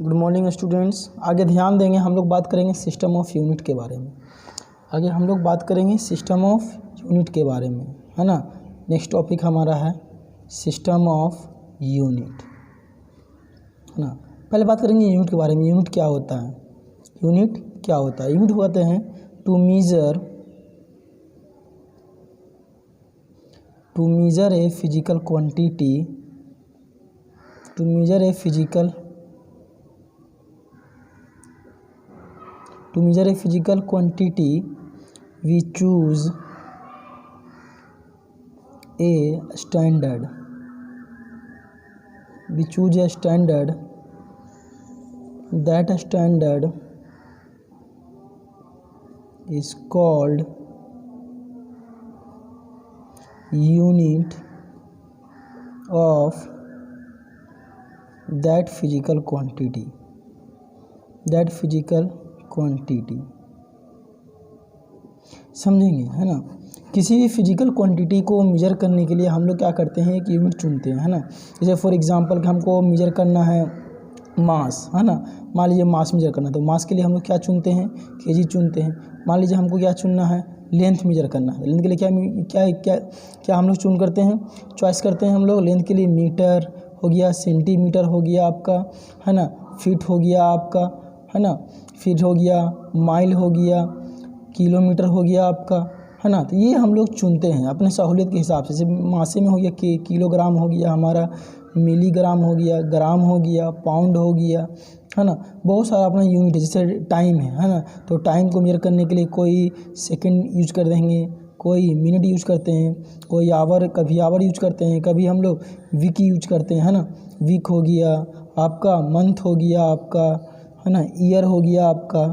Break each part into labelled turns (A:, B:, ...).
A: Good morning students. आगे ध्यान देंगे, हम लोग बात करेंगे सिस्टम ऑफ यूनिट के बारे में। आगे हम लोग बात करेंगे सिस्टम ऑफ यूनिट के बारे में, है ना। नेक्स्ट टॉपिक हमारा है सिस्टम ऑफ यूनिट, है ना। पहले बात करेंगे यूनिट के बारे में। यूनिट क्या होता है? यूनिट क्या होता है? यूनिट होते हैं to measure a physical quantity, to measure a physical quantity, we choose a standard. That standard is called unit of that physical quantity. समझेंगे, है ना। किसी भी फिजिकल क्वांटिटी को मेजर करने के लिए हम लोग क्या करते हैं, एक यूनिट चुनते हैं, है ना। जैसे फॉर एग्जांपल कि हमको मेजर करना है मास, है ना। मान लीजिए मास मेजर करना है, तो मास के लिए हम लोग क्या चुनते हैं, केजी चुनते हैं। मान लीजिए हमको क्या चुनना है, लेंथ मेजर करना है। लेंथ के लिए क्या हम लोग चॉइस करते हैं हम लोग। लेंथ के लिए मीटर हो गया, सेंटीमीटर हो गया आपका, है ना, फीट हो गया आपका, है ना, फीट हो गया, माइल हो गया, किलोमीटर हो गया आपका, है ना। तो ये हम लोग चुनते हैं अपने सहूलियत के हिसाब से। जैसे मासे में हो गया किलोग्राम हो गया हमारा, मिलीग्राम हो गया, ग्राम हो गया, पाउंड हो गया, है ना। बहुत सारा अपना यूनिट है। जैसे टाइम है ना, तो टाइम को मेजर करने के लिए कोई सेकंड यूज कर देंगे, कोई मिनट यूज करते हैं, कोई आवर, कभी आवर यूज करते हैं, कभी हम लोग वीक यूज करते हैं, है ना। वीक हो गया आपका, मंथ हो गया आपका, है ना, ईयर हो गया आपका।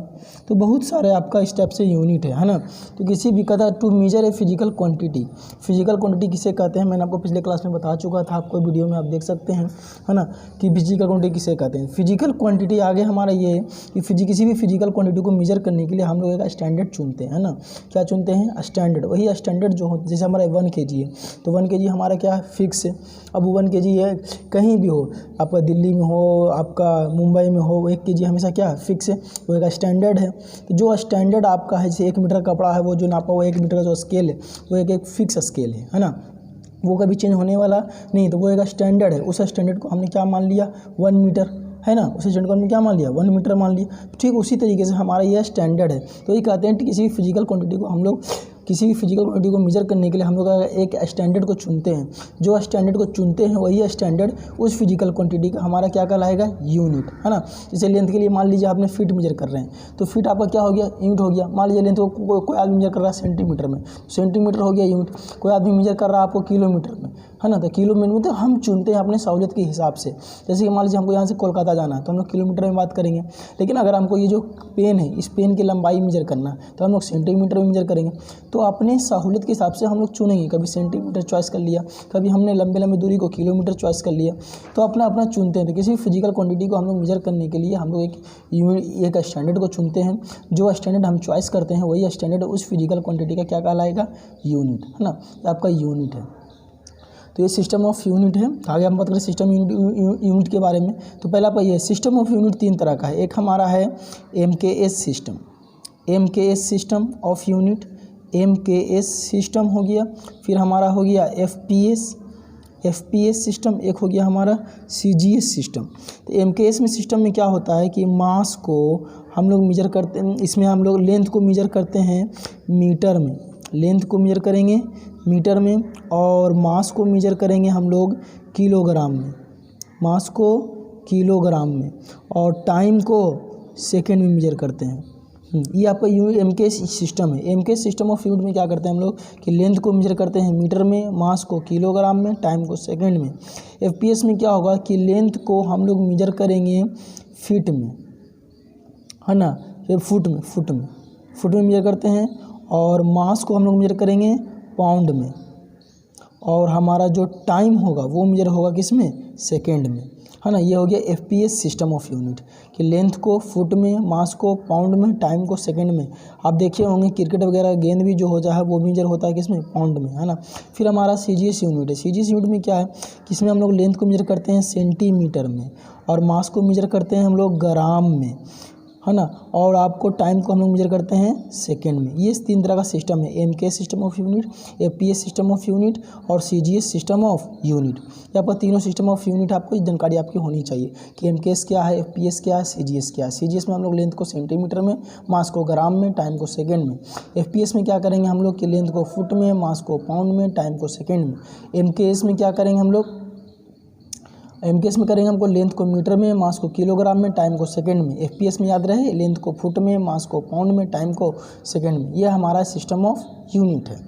A: तो बहुत सारे आपका स्टेप से यूनिट है ना। तो किसी भी कहता to measure a physical quantity. Physical quantity किसे कहते हैं, मैंने आपको पिछले क्लास में बता चुका था, आपको वीडियो में आप देख सकते हैं, है ना, कि फिजिकल क्वांटिटी किसे कहते हैं। फिजिकल क्वांटिटी आगे हमारा ये है कि किसी भी फिजिकल क्वांटिटी को मेजर करने के लिए हम लोग एक स्टैंडर्ड चुनते हैं, है ना। क्या चुनते हैं? स्टैंडर्ड। वही स्टैंडर्ड जो हो, जैसे हमारा 1 kg है, तो 1 kg हमारा क्या है, फिक्स है। अब 1 kg है, कहीं भी हो, आपका दिल्ली में हो, आपका मुंबई में हो, 1 kg हमेशा क्या फिक्स है, वो एक स्टैंडर्ड है। तो जो स्टैंडर्ड आपका है, जैसे 1 मीटर कपड़ा है, वो जो नापा हुआ 1 मीटर का जो स्केल है, वो एक फिक्स स्केल है ना। वो कभी चेंज होने वाला नहीं, तो वो एक स्टैंडर्ड है। उस स्टैंडर्ड को हमने क्या मान लिया, 1 मीटर, है ना। उस स्टैंडर्ड को हमने क्या मान लिया, 1 मीटर मान लिया। ठीक उसी तरीके से हमारा यह स्टैंडर्ड है। तो ये कहते हैं कि किसी भी फिजिकल क्वांटिटी को हम लोग मेजर करने के लिए हम लोग एक स्टैंडर्ड को चुनते हैं। जो स्टैंडर्ड को चुनते हैं वही स्टैंडर्ड उस फिजिकल क्वांटिटी का हमारा क्या कहलाएगा, यूनिट, है ना। जैसे लेंथ के लिए मान लीजिए आपने फीट मेजर कर रहे हैं, तो फीट आपका क्या हो गया, यूनिट हो गया। मान लीजिए लेंथ को कोई आदमी मेजर कर रहा है सेंटीमीटर में, सेंटीमीटर हो गया यूनिट। कोई आदमी मेजर कर रहा है आपको किलोमीटर में, है ना, तो किलोमीटर में। तो हम चुनते हैं अपने सहूलियत के हिसाब से। जैसे कि मान लीजिए हमको यहाँ से कोलकाता जाना है, तो हम लोग किलोमीटर में बात करेंगे। लेकिन अगर हमको ये जो पेन है, इस पेन की लंबाई मेजर करना है, तो हम लोग सेंटीमीटर में मेजर करेंगे। तो अपने सहूलियत के हिसाब से हम लोग चुनेंगे। कभी सेंटीमीटर चॉइस कर लिया, कभी हमने लंबे दूरी को किलोमीटर चॉइस कर लिया। तो अपना चुनते हैं। तो किसी भी फिजिकल क्वांटिटी को हम लोग मेजर करने के लिए हम लोग एक स्टैंडर्ड को चुनते हैं। जो स्टैंडर्ड हम चॉइस करते हैं वही स्टैंडर्ड उस फिजिकल क्वांटिटी का क्या कहलाएगा, यूनिट, है ना। ये आपका यूनिट है। तो ये सिस्टम ऑफ यूनिट है। आगे हम बात करें सिस्टम यूनिट के बारे में। तो पहला आपका ये सिस्टम ऑफ यूनिट 3 तरह का है। एक हमारा है MKS system, MKS system of unit, MKS system हो गया। फिर हमारा हो गया FPS सिस्टम। एक हो गया हमारा CGS सिस्टम। तो MKS में सिस्टम में क्या होता है कि मास को हम लोग मेजर करते हैं। इसमें हम लोग लेंथ को मेजर करते हैं मीटर में, लेंथ को मेजर करेंगे मीटर में, और मास को मेजर करेंगे हम लोग किलोग्राम में, मास को किलोग्राम में, और टाइम को सेकेंड में मेजर करते हैं। ये आपका MKS सिस्टम है। MKS सिस्टम ऑफ यूनिट में क्या करते हैं हम लोग कि लेंथ को मेजर करते हैं मीटर में, मास को किलोग्राम में, टाइम को सेकंड में। FPS में क्या होगा कि लेंथ को हम लोग मेजर करेंगे फीट में, है ना, ये फुट में मेजर करते हैं, और मास को हम लोग मेजर करेंगे पाउंड में, और हमारा जो टाइम होगा वो मेजर होगा किस में, सेकेंड में। है ना। ये हो गया एफपीएस सिस्टम ऑफ यूनिट कि लेंथ को फुट में, मास को पाउंड में, टाइम को सेकंड में। आप देखे होंगे क्रिकेट वगैरह गेंद भी जो होता है वो मेजर होता है किसमें, पाउंड में, है ना। फिर हमारा सीजीएस यूनिट है। सीजीएस यूनिट में क्या है कि इसमें हम लोग लेंथ को मेजर करते हैं सेंटीमीटर में और मास को मेजर करते हैं हम लोग ग्राम में, है ना। और आपको टाइम को हम लोग मेजर करते हैं सेकंड में। ये 3 तरह का सिस्टम है, MKS system of unit, FPS system of unit और सीजीएस सिस्टम ऑफ यूनिट। यहाँ पर तीनों सिस्टम ऑफ यूनिट आपको जानकारी आपकी होनी चाहिए कि एमकेएस क्या है, एपीएस क्या है, सीजीएस क्या है। सीजीएस में हम लोग लेंथ को सेंटीमीटर में, मास को ग्राम में, टाइम को सेकंड में। एफपीएस में क्या करेंगे हम लोग कि लेंथ को फुट में, मास को पाउंड में, टाइम को सेकंड में। एमकेएस में क्या करेंगे हम लोग, एमकेएस में करेंगे हमको लेंथ को मीटर में, मास को किलोग्राम में, टाइम को सेकंड में। एफपीएस में याद रहे लेंथ को फुट में, मास को पाउंड में, टाइम को सेकंड में। ये हमारा सिस्टम ऑफ यूनिट है।